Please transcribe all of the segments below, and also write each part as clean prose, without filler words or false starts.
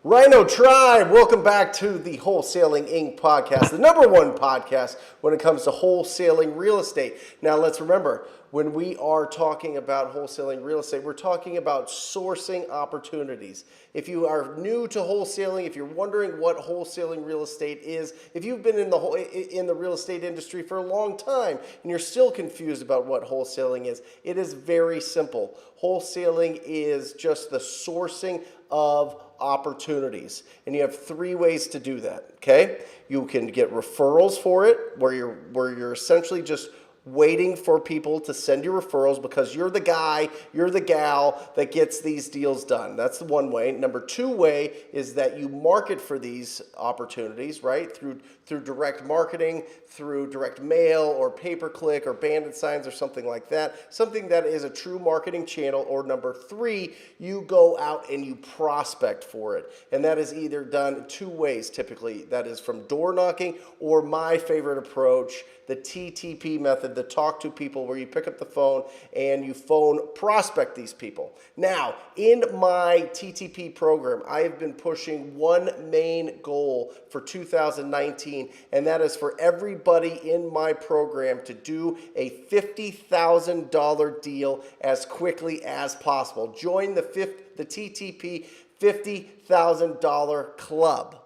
Rhino Tribe, welcome back to the Wholesaling Inc. podcast, the number one podcast when it comes to wholesaling real estate. Now, let's remember, when we are talking about wholesaling real estate, we're talking about sourcing opportunities. If you are new to wholesaling, if you're wondering what wholesaling real estate is, if you've been in the real estate industry for a long time and you're still confused about what wholesaling is, it is very simple. Wholesaling is just the sourcing of opportunities, and you have three ways to do that. Okay, you can get referrals for it, where you're essentially just waiting for people to send you referrals because you're the guy, you're the gal that gets these deals done. That's the one way. Number two way is that you market for these opportunities, right? Through direct marketing, through direct mail or pay-per-click or bandit signs or something like that. Something that is a true marketing channel. Or number three, you go out and you prospect for it. And that is either done two ways typically. That is from door knocking, or my favorite approach, the TTP method, the talk to people, where you pick up the phone and you phone prospect these people. Now, in my TTP program, I have been pushing one main goal for 2019, and that is for everybody in my program to do a $50,000 deal as quickly as possible. Join the TTP $50,000 club.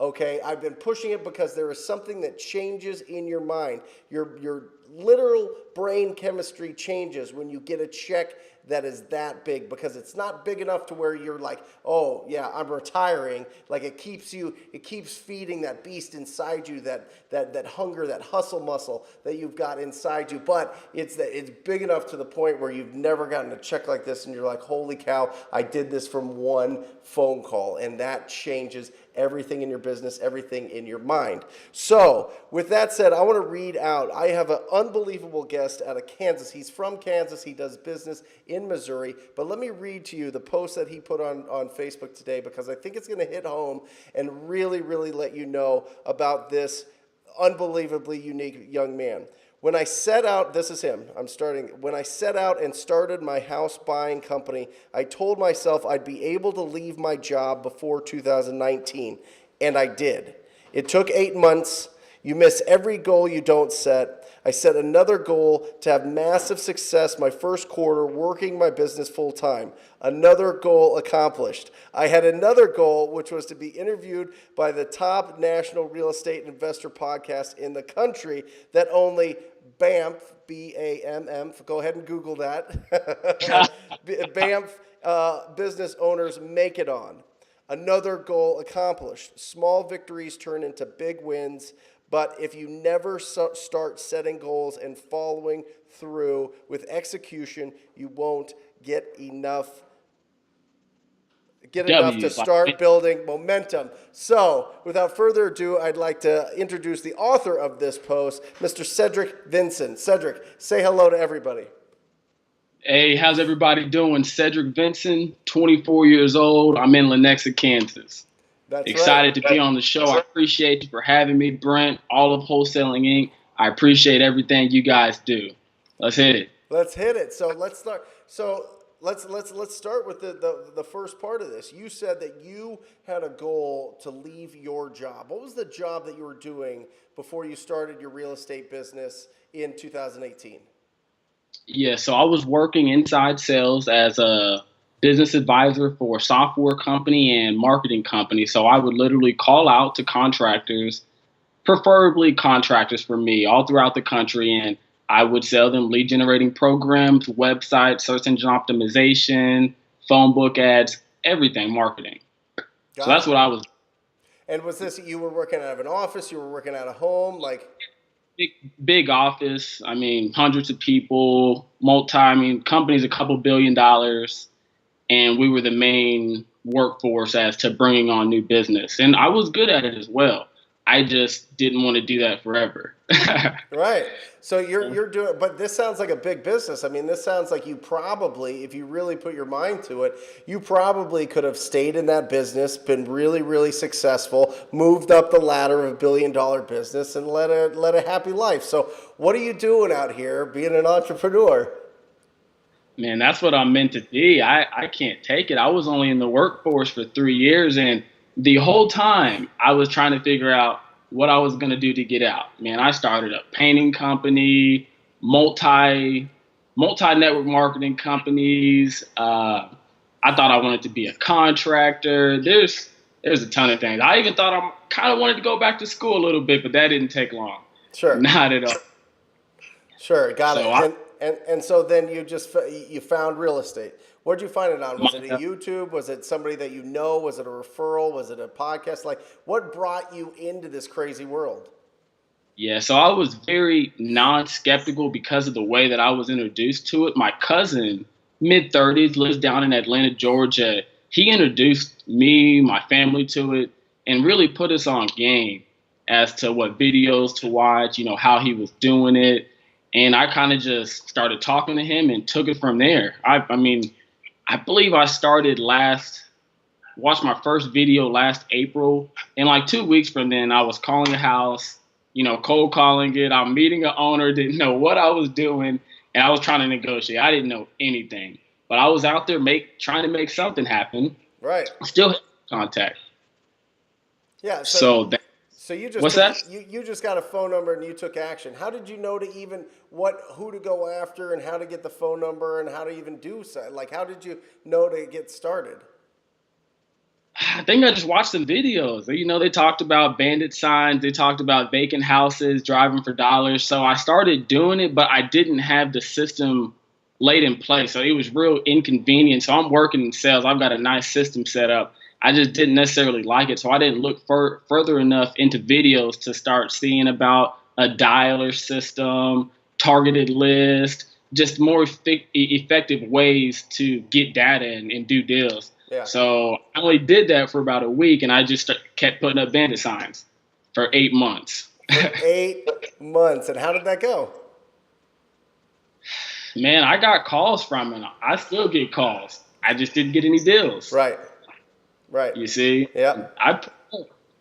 Okay, I've been pushing it because there is something that changes in your mind. Your literal brain chemistry changes when you get a check that is that big, because it's not big enough to where you're like, oh yeah, I'm retiring. Like it keeps feeding that beast inside you, that hunger, that hustle muscle that you've got inside you. But it's big enough to the point where you've never gotten a check like this, and you're like, holy cow, I did this from one phone call, and that changes everything in your business, everything in your mind. So with that said, I want to read out. I have an unbelievable guest out of Kansas. He's from Kansas. He does business in Missouri. But let me read to you the post that he put on Facebook today, because I think it's going to hit home and really, really let you know about this unbelievably unique young man. When I set out, this is him, when I set out and started my house buying company, I told myself I'd be able to leave my job before 2019, and I did. It took 8 months. You miss every goal you don't set. I set another goal to have massive success my first quarter working my business full time. Another goal accomplished. I had another goal, which was to be interviewed by the top national real estate investor podcast in the country that only BAMF, B-A-M-M, go ahead and Google that, BAMF business owners make it on. Another goal accomplished. Small victories turn into big wins, but if you never start setting goals and following through with execution, you won't get enough to start building momentum. So, without further ado, I'd like to introduce the author of this post, Mr. Cedrick Vinson. Cedrick, say hello to everybody. Hey, how's everybody doing? Cedrick Vinson, 24 years old. I'm in Lenexa, Kansas. That's excited right. to be on the show. I appreciate you for having me, Brent, all of Wholesaling Inc. I appreciate everything you guys do. Let's hit it. Let's hit it. So let's start. Let's start with the first part of this. You said that you had a goal to leave your job. What was the job that you were doing before you started your real estate business in 2018? Yeah, so I was working inside sales as a business advisor for a software company and marketing company. So I would literally call out to contractors, preferably contractors for me, all throughout the country, and I would sell them lead generating programs, websites, search engine optimization, phone book ads, everything marketing. So that's what I was. And was this, you were working out of an office, you were working out of home, like? Big office. I mean, hundreds of people, companies, a couple $1 billion. And we were the main workforce as to bringing on new business. And I was good at it as well. I just didn't want to do that forever. Right. So you're doing, but this sounds like a big business. I mean, this sounds like you probably, if you really put your mind to it, you probably could have stayed in that business, been really, really successful, moved up the ladder of $1 billion business, and led a happy life. So what are you doing out here being an entrepreneur? Man, that's what I'm meant to be. I can't take it. I was only in the workforce for 3 years, and the whole time I was trying to figure out what I was gonna do to get out. Man, I started a painting company, multi network marketing companies. I thought I wanted to be a contractor. There's a ton of things. I even thought I kind of wanted to go back to school a little bit, but that didn't take long. Sure. Not at all. Sure, got So it. And so then you found real estate. What did you find it on? Was it a YouTube? Was it somebody that you know? Was it a referral? Was it a podcast? Like, what brought you into this crazy world? Yeah, so I was very non-skeptical because of the way that I was introduced to it. My cousin, mid-30s, lives down in Atlanta, Georgia. He introduced me, my family to it, and really put us on game as to what videos to watch, how he was doing it. And I kind of just started talking to him and took it from there. I mean, I believe I watched my first video last April. And like 2 weeks from then, I was calling a house, cold calling it. I'm meeting an owner, didn't know what I was doing, and I was trying to negotiate. I didn't know anything, but I was out there trying to make something happen. Right. Still had contact. Yeah. So you just what's that? You just got a phone number and you took action. How did you know to even who to go after and how to get the phone number and how to even do so? Like, how did you know to get started? I think I just watched some videos. They talked about bandit signs. They talked about vacant houses, driving for dollars. So I started doing it, but I didn't have the system laid in place. So it was real inconvenient. So I'm working in sales. I've got a nice system set up. I just didn't necessarily like it. So I didn't look further enough into videos to start seeing about a dialer system, targeted list, just more effective ways to get data and do deals. Yeah. So I only did that for about a week, and I just kept putting up bandit signs for 8 months. For 8 months. And how did that go? Man, I got calls from it. I still get calls. I just didn't get any deals. Right. You see? Yeah.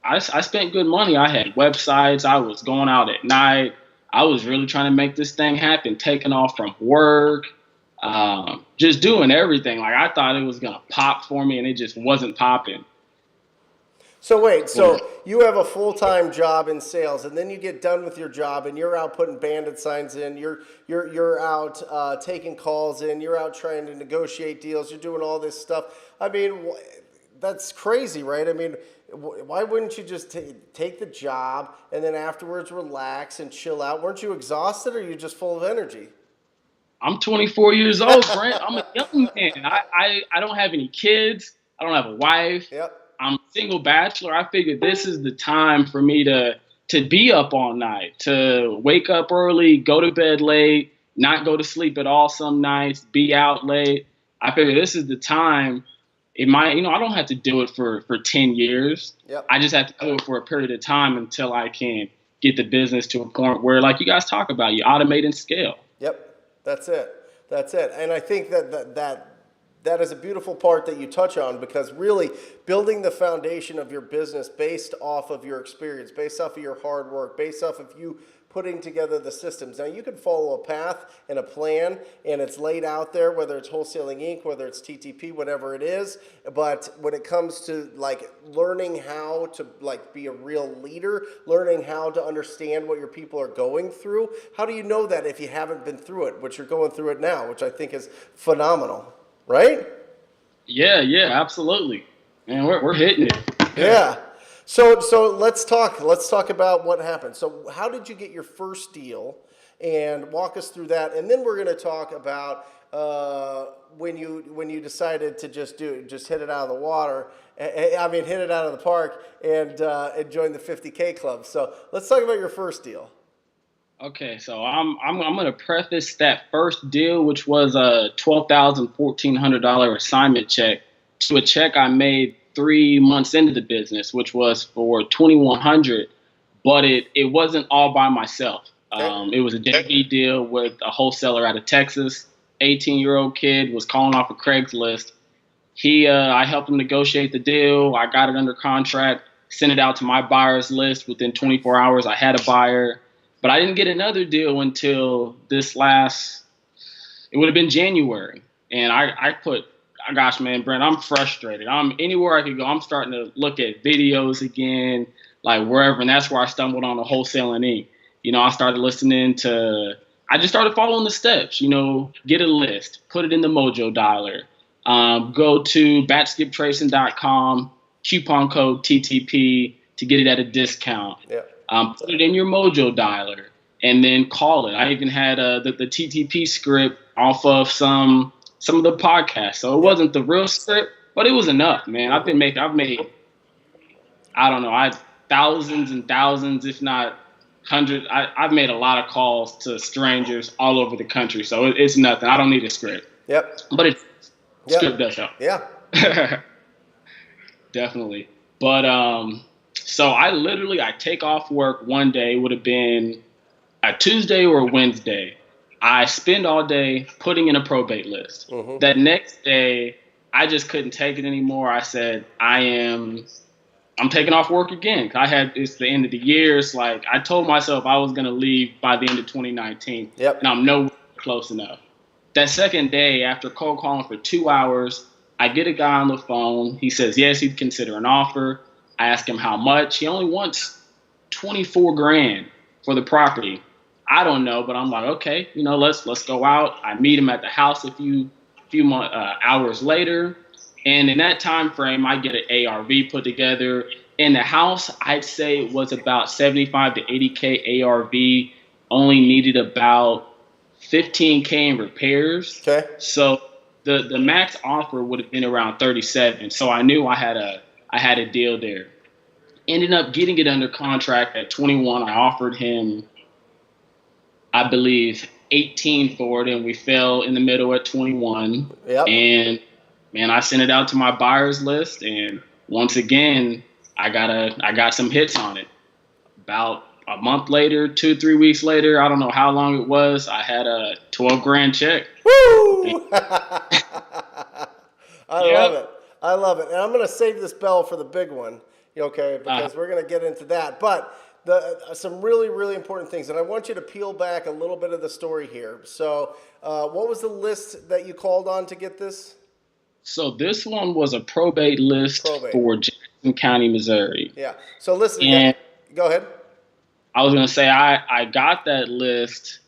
I spent good money. I had websites. I was going out at night. I was really trying to make this thing happen, taking off from work. Just doing everything. Like, I thought it was going to pop for me, and it just wasn't popping. So wait, you have a full-time job in sales, and then you get done with your job, and you're out putting bandit signs in. You're out taking calls in. You're out trying to negotiate deals. You're doing all this stuff. I mean, that's crazy, right? I mean, why wouldn't you just take the job and then afterwards relax and chill out? Weren't you exhausted, or are you just full of energy? I'm 24 years old, Brent. I'm a young man. I don't have any kids. I don't have a wife. Yep. I'm a single bachelor. I figured this is the time for me to be up all night, to wake up early, go to bed late, not go to sleep at all some nights, be out late. I figured this is the time. I don't have to do it for 10 years. Yep. I just have to do it for a period of time until I can get the business to a point where, like you guys talk about, you automate and scale. Yep. That's it. And I think that is a beautiful part that you touch on, because really building the foundation of your business based off of your experience, based off of your hard work, based off of you putting together the systems. Now, you can follow a path and a plan, and it's laid out there, whether it's Wholesaling Inc., whether it's TTP, whatever it is. But when it comes to like learning how to like be a real leader, learning how to understand what your people are going through, how do you know that if you haven't been through it, which you're going through it now, which I think is phenomenal, right? Yeah, absolutely. Man, we're hitting it. Yeah. So let's talk about what happened. So how did you get your first deal, and walk us through that, and then we're going to talk about when you decided to just hit it out of the water. Hit it out of the park and join the 50K club. So let's talk about your first deal. Okay, so I'm going to preface that first deal, which was a $12,100 assignment check, to a check I made 3 months into the business, which was for $2,100, but it wasn't all by myself. Okay. It was a JV deal with a wholesaler out of Texas. 18-year-old kid was calling off of Craigslist. I helped him negotiate the deal. I got it under contract, sent it out to my buyer's list. Within 24 hours, I had a buyer. But I didn't get another deal until it would have been January. And I gosh, man, Brent, I'm frustrated. I'm anywhere I could go. I'm starting to look at videos again, like wherever, and that's where I stumbled on the Wholesaling Inc. I started listening to. I just started following the steps. Get a list, put it in the Mojo Dialer, go to batchskiptracing.com, coupon code TTP to get it at a discount. Yeah. Put it in your Mojo Dialer, and then call it. I even had the TTP script off of some of the podcasts, so it wasn't the real script, but it was enough, man. I've made, I don't know, thousands and thousands, if not hundreds. I've made a lot of calls to strangers all over the country, so it's nothing. I don't need a script. Yep. But script does help. Yeah. Definitely. But so I take off work one day, would have been a Tuesday or a Wednesday. I spend all day putting in a probate list. Mm-hmm. That next day, I just couldn't take it anymore. I said, I'm taking off work again. It's the end of the year. It's like I told myself I was going to leave by the end of 2019. Yep. And I'm nowhere close enough. That second day, after cold calling for 2 hours, I get a guy on the phone. He says, yes, he'd consider an offer. I ask him how much. He only wants $24,000 for the property. I don't know, but I'm like, okay, let's go out. I meet him at the house a few hours later. And in that time frame, I get an ARV put together. In the house, I'd say it was about 75 to 80K ARV, only needed about 15K in repairs. Okay. So the max offer would have been around 37. So I knew I had a deal there. Ended up getting it under contract at 21. I offered him, I believe, 18 for it, and we fell in the middle at 21. Yep. And man, I sent it out to my buyers list, and once again, I got some hits on it. About a month later, 2-3 weeks later, I don't know how long it was, I had a $12,000 check. Woo! I love it. And I'm going to save this bell for the big one, okay, because we're going to get into that. But some really, really important things, and I want you to peel back a little bit of the story here. So what was the list that you called on to get this? So this one was a probate list for Jackson County, Missouri. Yeah. So listen, go ahead. I was going to say I got that list.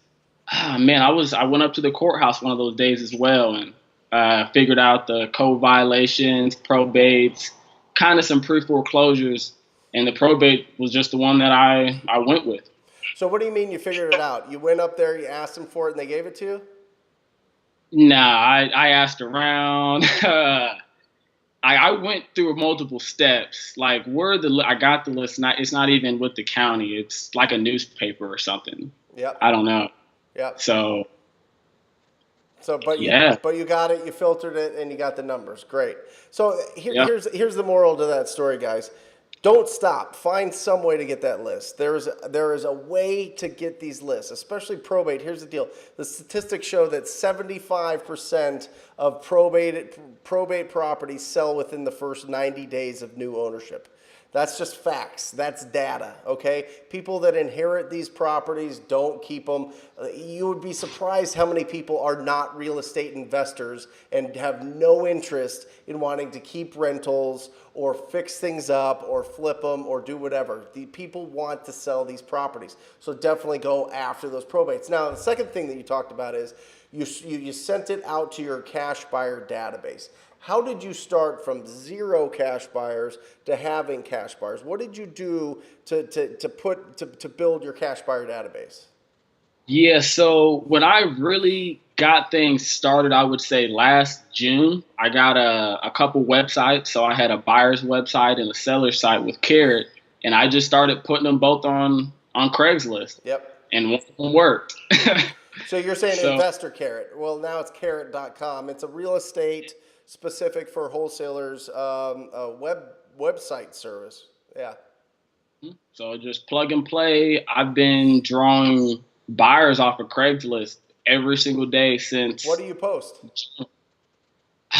Man, I went up to the courthouse one of those days as well, and figured out the code violations, probates, kind of some pre-foreclosures, and the probate was just the one that I went with. So what do you mean you figured it out? You went up there, you asked them for it, and they gave it to you? Nah, I asked around. I went through multiple steps. Like I got the list. It's not even with the county. It's like a newspaper or something. Yep. I don't know. Yep. So but you got it. You filtered it, and you got the numbers. Great. So here's the moral to that story, guys. Don't stop. Find some way to get that list. There is a way to get these lists, especially probate. Here's the deal. The statistics show that 75% of probate properties sell within the first 90 days of new ownership. That's just facts. That's data, okay? People that inherit these properties don't keep them. You would be surprised how many people are not real estate investors and have no interest in wanting to keep rentals or fix things up or flip them or do whatever. The people want to sell these properties. So definitely go after those probates. Now, the second thing that you talked about is you sent it out to your cash buyer database. How did you start from 0 cash buyers to having cash buyers? What did you do to build your cash buyer database? Yeah, so when I really got things started, I would say last June, I got a couple websites. So I had a buyer's website and a seller's site with Carrot, and I just started putting them both on Craigslist. Yep. And one of them worked. So you're saying Investor Carrot. Well, now it's carrot.com. It's a real estate specific for wholesalers website service. Yeah. So just plug and play. I've been drawing buyers off of Craigslist every single day since. What do you post?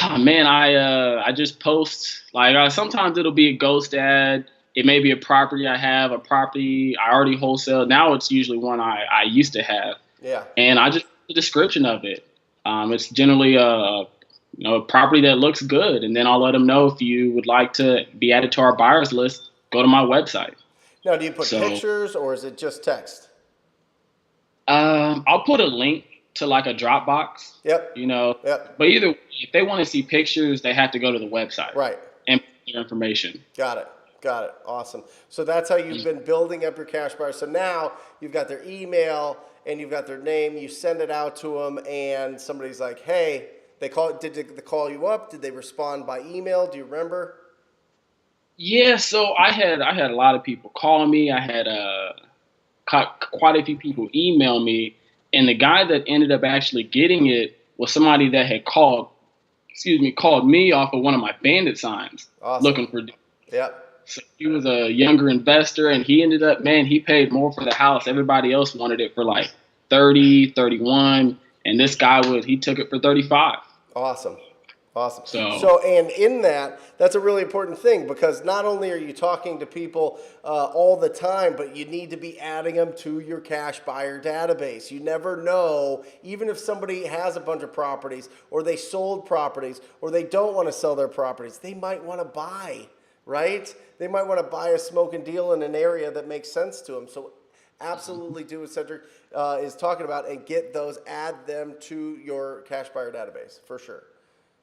Oh, man, I just post sometimes it'll be a ghost ad. It may be a property I have, a property I already wholesale. Now it's usually one I used to have. Yeah. And I just put the description of it. It's generally a property that looks good, and then I'll let them know if you would like to be added to our buyers list. Go to my website. Now, do you put So pictures or is it just text? I'll put a link to like a Dropbox, Yep. Yep. but either way, if they want to see pictures, they have to go to the website Right. and put their information. Got it. Got it. Awesome. So that's how you've been building up your cash buyers. So now you've got their email and you've got their name. You send it out to them, and somebody's like, "Hey, they call. Did they call you up? Did they respond by email? Do you remember?" Yeah, so I had a lot of people call me. I had quite a few people email me, and the guy that ended up actually getting it was somebody that had called me off of one of my bandit signs, Awesome. looking for. Yep. So he was a younger investor, and he ended up, man, he paid more for the house. Everybody else wanted it for like 30, 31, and this guy he took it for 35. Awesome. Awesome. So And in that, that's a really important thing, because not only are you talking to people all the time, but you need to be adding them to your cash buyer database. You never know, even if somebody has a bunch of properties, or they sold properties, or they don't want to sell their properties, they might want to buy, right? They might want to buy a smoking deal in an area that makes sense to them. So absolutely do what Cedrick is talking about, and add them to your cash buyer database for sure.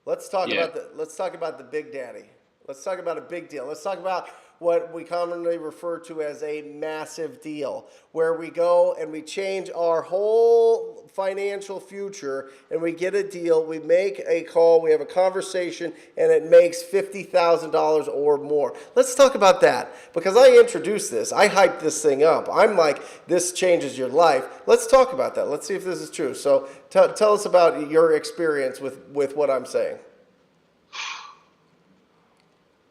Let's talk about the big daddy. Let's talk about a big deal. Let's talk about what we commonly refer to as a massive deal, where we go and we change our whole financial future, and we get a deal, we make a call, we have a conversation, and it makes $50,000 or more. Let's talk about that, because I introduced this. I hyped this thing up. I'm like, this changes your life. Let's talk about that. Let's see if this is true. So tell us about your experience with what I'm saying.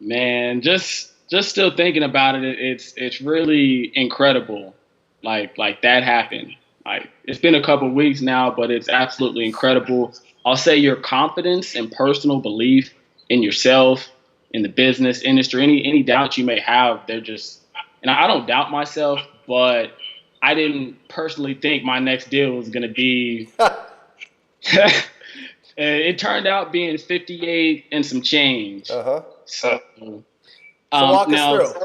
Man, just still thinking about it, it's really incredible. Like that happened. Like, it's been a couple of weeks now, but it's absolutely incredible. I'll say your confidence and personal belief in yourself, in the business industry, any doubts you may have, they're just, and I don't doubt myself, but I didn't personally think my next deal was going to be, it turned out being 58 and some change. Uh-huh. So walk us through.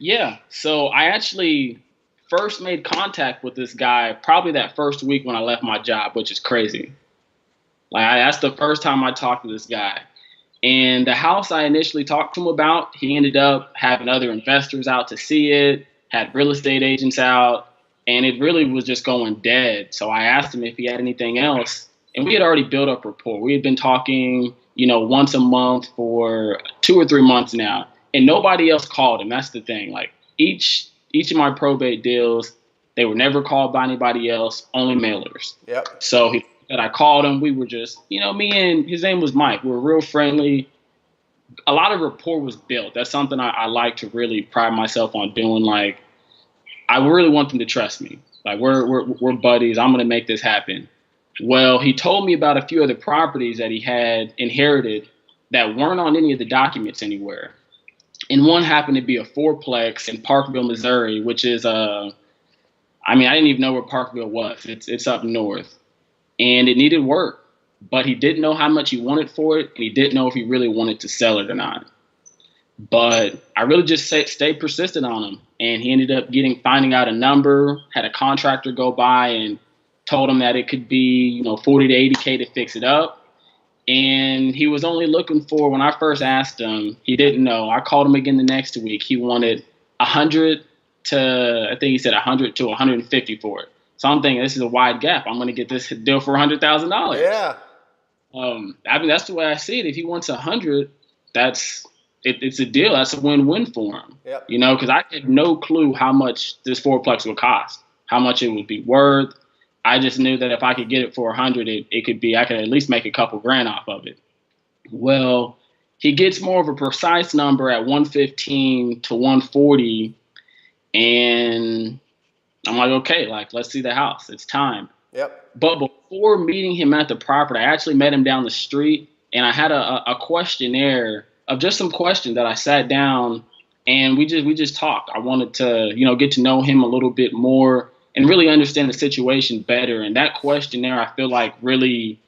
Yeah. So I actually first made contact with this guy probably that first week when I left my job, which is crazy. That's the first time I talked to this guy. And the house I initially talked to him about, he ended up having other investors out to see it, had real estate agents out, and it really was just going dead. So I asked him if he had anything else, and we had already built up rapport. We had been talking, once a month for 2 or 3 months now, and nobody else called him. That's the thing. Like, each of my probate deals, they were never called by anybody else, only mailers. Yep. So I called him. We were just, me and his name was Mike. We were real friendly. A lot of rapport was built. That's something I like to really pride myself on doing. Like, I really want them to trust me. Like, we're buddies. I'm going to make this happen. Well, he told me about a few other properties that he had inherited that weren't on any of the documents anywhere. And one happened to be a fourplex in Parkville, Missouri, which is, I didn't even know where Parkville was. It's up north. And it needed work. But he didn't know how much he wanted for it, and he didn't know if he really wanted to sell it or not. But I really just stayed persistent on him. And he ended up finding out a number, had a contractor go by and told him that it could be, 40 to 80K to fix it up. And he was only looking for, when I first asked him, he didn't know. I called him again the next week. He wanted 100 to, I think he said 100 to 150 for it. So I'm thinking, this is a wide gap. I'm going to get this deal for $100,000. Yeah. That's the way I see it. If he wants 100, it's a deal. That's a win-win for him. Yep. Because I had no clue how much this fourplex would cost, how much it would be worth. I just knew that if I could get it for 100, I could at least make a couple grand off of it. Well, he gets more of a precise number at 115 to 140, and I'm like, okay, let's see the house. It's time. Yep. But before meeting him at the property, I actually met him down the street, and I had a questionnaire of just some questions that I sat down and we just talked. I wanted to, get to know him a little bit more and really understand the situation better. And that questionnaire, I feel like, really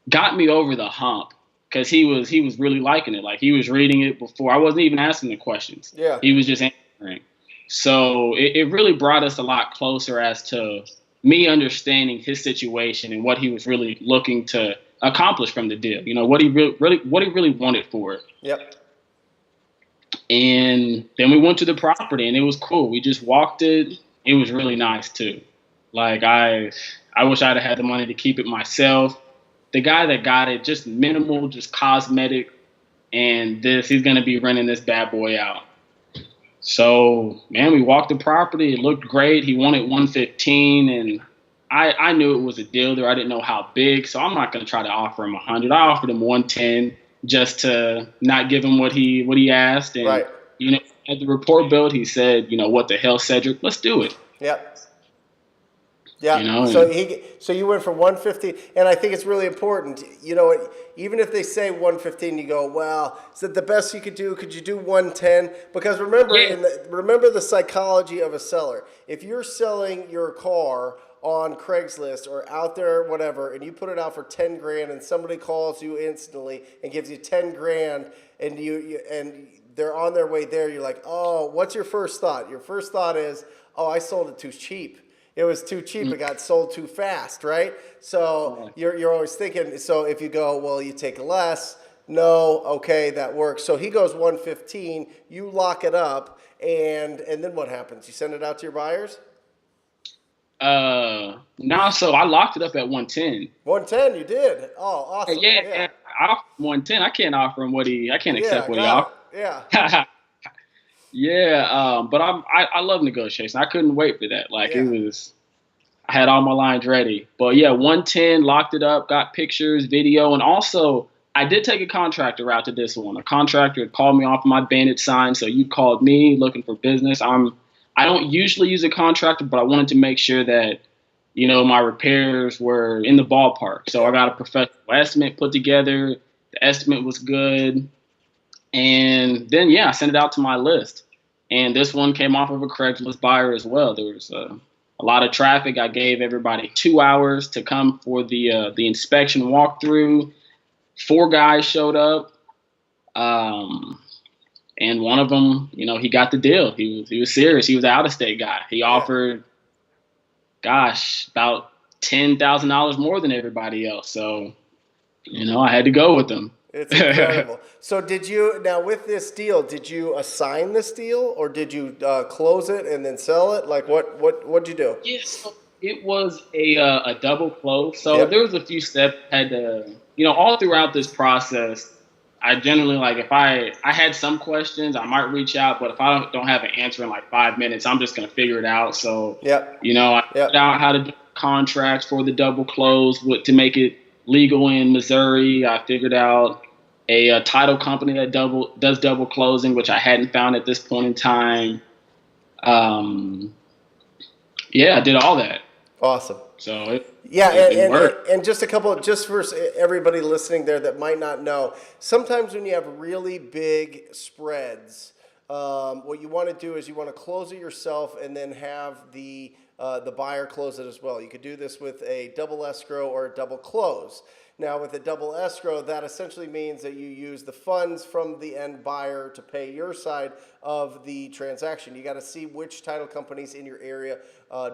got me over the hump because he was really liking it. Like he was reading it before. I wasn't even asking the questions. Yeah. He was just answering. So it really brought us a lot closer as to me understanding his situation and what he was really looking to accomplish from the deal. You know, what he really wanted for it. Yep. And then we went to the property and it was cool. We just walked it. It was really nice too. Like I wish I'd have had the money to keep it myself. The guy that got it, just minimal, just cosmetic, and he's gonna be renting this bad boy out. So man, we walked the property. It looked great. He wanted 115, and I knew it was a deal there. I didn't know how big, so I'm not gonna try to offer him 100. I offered him 110 just to not give him what he asked. And right. You know, at the report built, he said, you know, what the hell, Cedrick? Let's do it. Yep. Yeah. You know, so you went from 150, and I think it's really important. You know, even if they say 115, you go, well, is that the best you could do? Could you do 110? Because remember, remember the psychology of a seller. If you're selling your car on Craigslist or out there, whatever, and you put it out for 10 grand, and somebody calls you instantly and gives you 10 grand, and and they're on their way there, you're like, oh, what's your first thought? Your first thought is, oh, I sold it too cheap. It was too cheap. It got sold too fast, right? So you're always thinking. So if you go, well, you take less. No, okay, that works. So he goes 115. You lock it up, and then what happens? You send it out to your buyers. No, so I locked it up at 110. 110, you did. Oh, awesome. Yeah. I offered 110. I can't offer him I can't accept what he offered. Yeah. Yeah, but I love negotiation. I couldn't wait for that. Like I had all my lines ready. But yeah, 110, locked it up, got pictures, video, and also I did take a contractor route to this one. A contractor had called me off my bandit sign, so you called me looking for business. I don't usually use a contractor, but I wanted to make sure that, you know, my repairs were in the ballpark. So I got a professional estimate put together. The estimate was good. And then, I sent it out to my list. And this one came off of a Craigslist buyer as well. There was a lot of traffic. I gave everybody 2 hours to come for the inspection walkthrough. 4 guys showed up. And one of them, you know, he got the deal. He was serious. He was an out-of-state guy. He offered, about $10,000 more than everybody else. So, you know, I had to go with him. It's incredible. So now with this deal, did you assign this deal or did you close it and then sell it? Like what'd you do? Yes, so it was a double close. So there was a few steps I had to, you know, all throughout this process, I generally, like, if I had some questions, I might reach out, but if I don't have an answer in like 5 minutes, I'm just going to figure it out. So, you know, I figured out how to do contracts for the double close to make it legal in Missouri. I figured out a title company that does double closing, which I hadn't found at this point in time. I did all that. Awesome. So it worked. And just just for everybody listening there that might not know, sometimes when you have really big spreads, what you want to do is you want to close it yourself and then have the buyer close it as well. You could do this with a double escrow or a double close. Now, with a double escrow, that essentially means that you use the funds from the end buyer to pay your side of the transaction. You got to see which title companies in your area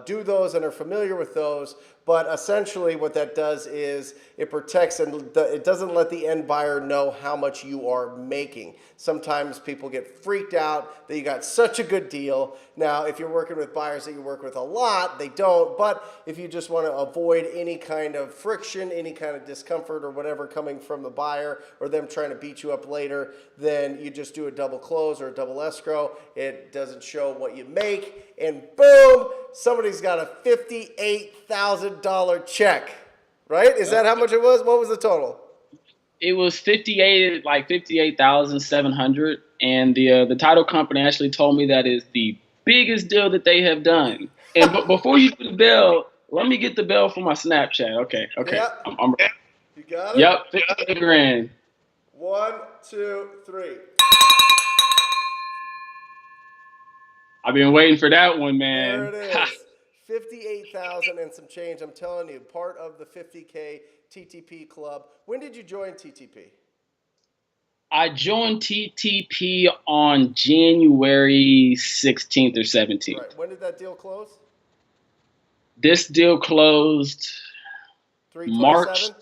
do those and are familiar with those. But essentially what that does is it protects and it doesn't let the end buyer know how much you are making. Sometimes people get freaked out that you got such a good deal. Now, if you're working with buyers that you work with a lot, they don't. But if you just want to avoid any kind of friction, any kind of discomfort or whatever coming from the buyer or them trying to beat you up later, then you just do a double close or a double escrow. It doesn't show what you make, and boom, somebody's got a $58,000 check, right? Is that how much it was? What was the total? It was 58,700, and the title company actually told me that is the biggest deal that they have done. And before you do the bill, let me get the bill for my Snapchat. Okay. Yep. I'm you got it? Yep, 58 grand. 1, 2, 3. I've been waiting for that one, man. There it is. $58,000 and some change. I'm telling you, part of the 50K TTP club. When did you join TTP? I joined TTP on January 16th or 17th. Right. When did that deal close? This deal closed March 3/27?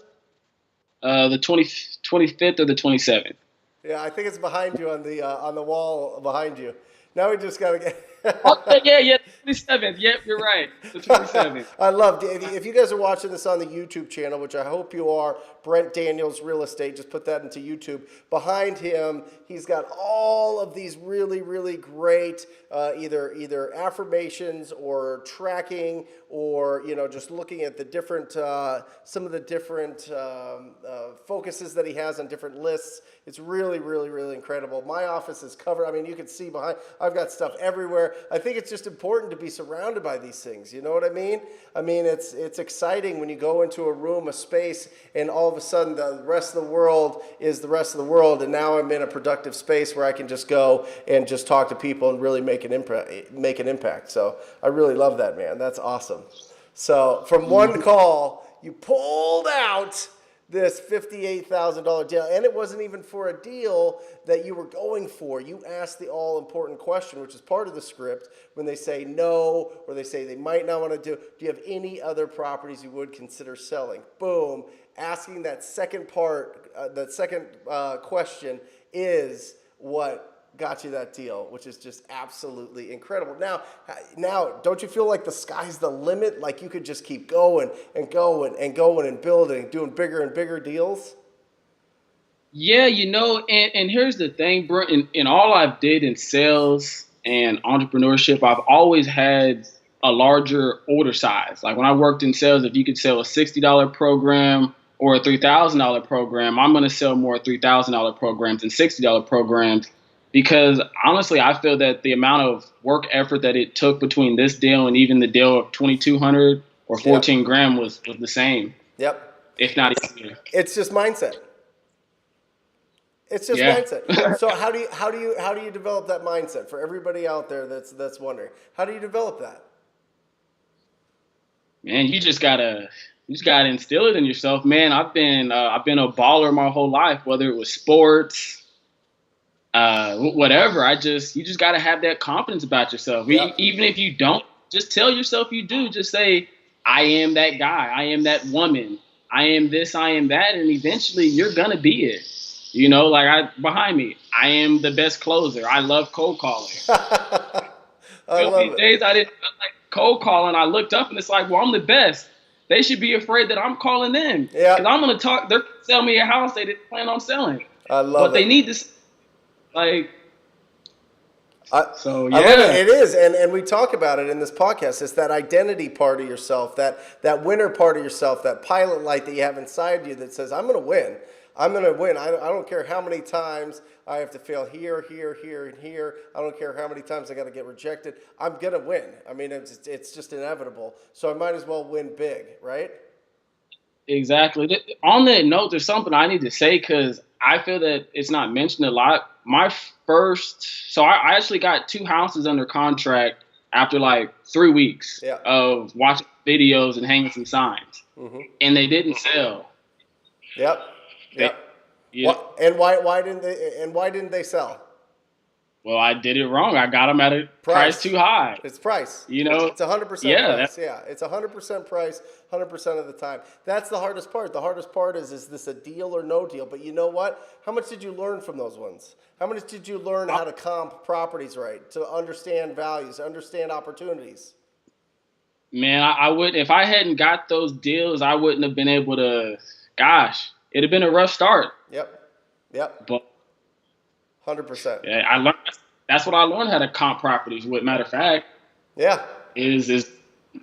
the 25th or the 27th. Yeah, I think it's behind you on the wall behind you. Now we just got to get. Yeah, 27th. Yep, you're right. The 27th. I love it. If you guys are watching this on the YouTube channel, which I hope you are, Brent Daniels Real Estate, just put that into YouTube. Behind him, he's got all of these really, really great either affirmations or tracking or, just looking at the different, some of the different focuses that he has on different lists. It's really, really, really incredible. My office is covered. I mean, you can see behind, I've got stuff everywhere. I think it's just important to be surrounded by these things. You know what I mean? I mean, it's exciting when you go into a room, a space, and all of a sudden the rest of the world is the rest of the world. And now I'm in a productive space where I can just go and just talk to people and really make an impact. So I really love that, man. That's awesome. So from one call, you pulled out this $58,000 deal, and it wasn't even for a deal that you were going for. You asked the all-important question, which is part of the script, when they say no, or they say they might not want to do you have any other properties you would consider selling? Boom. Asking that second part, question is what got you that deal, which is just absolutely incredible. Now, don't you feel like the sky's the limit? Like you could just keep going and going and going and building, doing bigger and bigger deals? Yeah, and here's the thing, Brent. In all I've did in sales and entrepreneurship, I've always had a larger order size. Like when I worked in sales, if you could sell a $60 program or a $3,000 program, I'm going to sell more $3,000 programs than $60 programs. Because honestly, I feel that the amount of work effort that it took between this deal and even the deal of 2,200 or 14 grand was the same. Yep. If not easier. It's just mindset. It's just mindset. So how do you develop that mindset for everybody out there that's wondering? How do you develop that? Man, you just gotta instill it in yourself, man. I've been a baller my whole life, whether it was sports. Whatever. You just got to have that confidence about yourself. Yep. Even if you don't, just tell yourself you do. Just say, I am that guy. I am that woman. I am this, I am that. And eventually you're going to be it. Behind me, I am the best closer. I love cold calling. Days I didn't like cold calling. I looked up and it's like, well, I'm the best. They should be afraid that I'm calling them. Yeah. Because I'm going to talk. They're going to sell me a house they didn't plan on selling. I love it. But they need to. I love it. It is, and we talk about it in this podcast. It's that identity part of yourself, that winner part of yourself, that pilot light that you have inside you that says, I'm going to win. I'm going to win. I don't care how many times I have to fail here, and here. I don't care how many times I got to get rejected. I'm going to win. I mean, it's just inevitable. So I might as well win big, right? Exactly. On that note, there's something I need to say because I feel that it's not mentioned a lot. I actually got 2 houses under contract after like 3 weeks of watching videos and hanging some signs, and they didn't sell. Yep. And why didn't they sell? Well, I did it wrong. I got them at a price too high. It's price. It's 100% price. Yeah, it's 100% price, 100% of the time. That's the hardest part. The hardest part is this a deal or no deal? But you know what? How much did you learn from those ones? How much did you learn how to comp properties right, to understand values, understand opportunities? Man, I would if I hadn't got those deals, I wouldn't have been able to. Gosh, it'd have been a rough start. Yep. But 100%. Yeah, I learned. That's what I learned how to comp properties. With matter of fact, yeah, is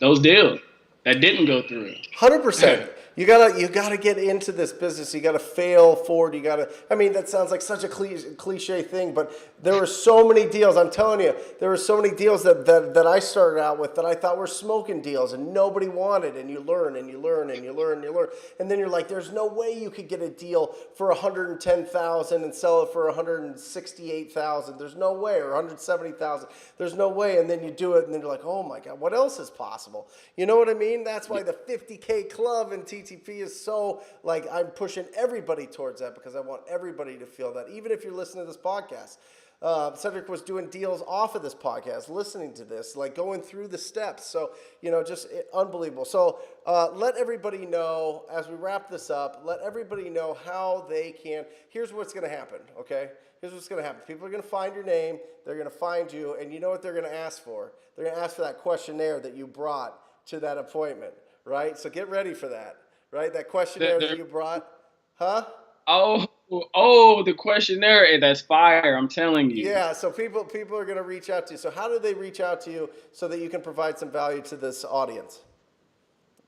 those deals that didn't go through. 100%. You gotta get into this business. You gotta fail forward. I mean, that sounds like such a cliche thing, but there were so many deals. I'm telling you, there were so many deals that I started out with that I thought were smoking deals and nobody wanted. And you learn and you learn and you learn and you learn. And then you're like, there's no way you could get a deal for $110,000 and sell it for $168,000. There's no way, or $170,000. There's no way. And then you do it, and then you're like, oh my God, what else is possible? You know what I mean? That's why the 50K club in TTP is so, like, I'm pushing everybody towards that because I want everybody to feel that. Even if you're listening to this podcast, Cedrick was doing deals off of this podcast, listening to this, like going through the steps. So, just unbelievable. So let everybody know, as we wrap this up, let everybody know how they can. Here's what's going to happen, okay? Here's what's going to happen. People are going to find your name. They're going to find you. And you know what they're going to ask for? They're going to ask for that questionnaire that you brought to that appointment, right? So get ready for that, right? That questionnaire that you brought. Huh? Oh, the questionnaire, that's fire, I'm telling you. Yeah, so people are going to reach out to you. So how do they reach out to you so that you can provide some value to this audience?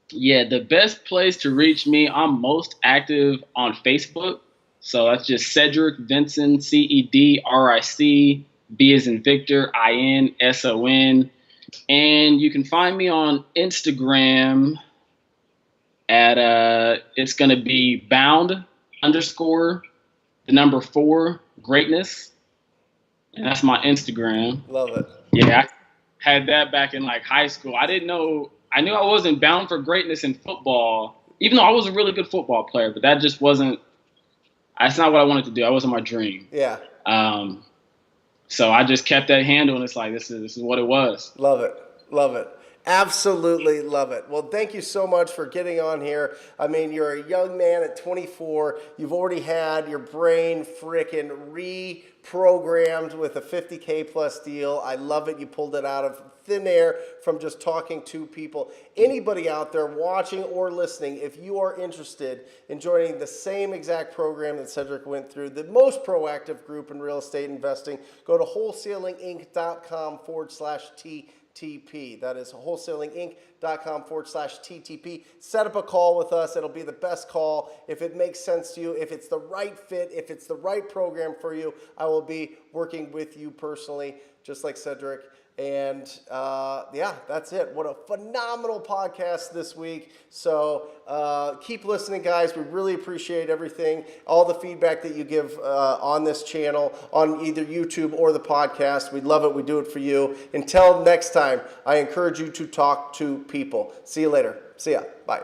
Yeah, the best place to reach me, I'm most active on Facebook. So that's just Cedrick Vinson, Cedric, B as in Victor, INSON. And you can find me on Instagram at, it's going to be bound_4 greatness. And that's my Instagram. Love it. Yeah, I had that back in like high school. I knew I wasn't bound for greatness in football, even though I was a really good football player, but that's not what I wanted to do. That wasn't my dream. Yeah. So I just kept that handle, and it's like, this is what it was. Love it. Love it. Absolutely love it. Well, thank you so much for getting on here. I mean, you're a young man at 24. You've already had your brain frickin' reprogrammed with a 50K plus deal. I love it. You pulled it out of thin air from just talking to people. Anybody out there watching or listening, if you are interested in joining the same exact program that Cedrick went through, the most proactive group in real estate investing, go to wholesalinginc.com/TTP. That is wholesalinginc.com/TTP. Set up a call with us. It'll be the best call. If it makes sense to you, if it's the right fit, if it's the right program for you, I will be working with you personally, just like Cedrick. And yeah, that's it. What a phenomenal podcast this week. So keep listening, guys. We really appreciate everything, all the feedback that you give on this channel, on either YouTube or the podcast. We love it. We do it for you. Until next time, I encourage you to talk to people. See you later. See ya. Bye.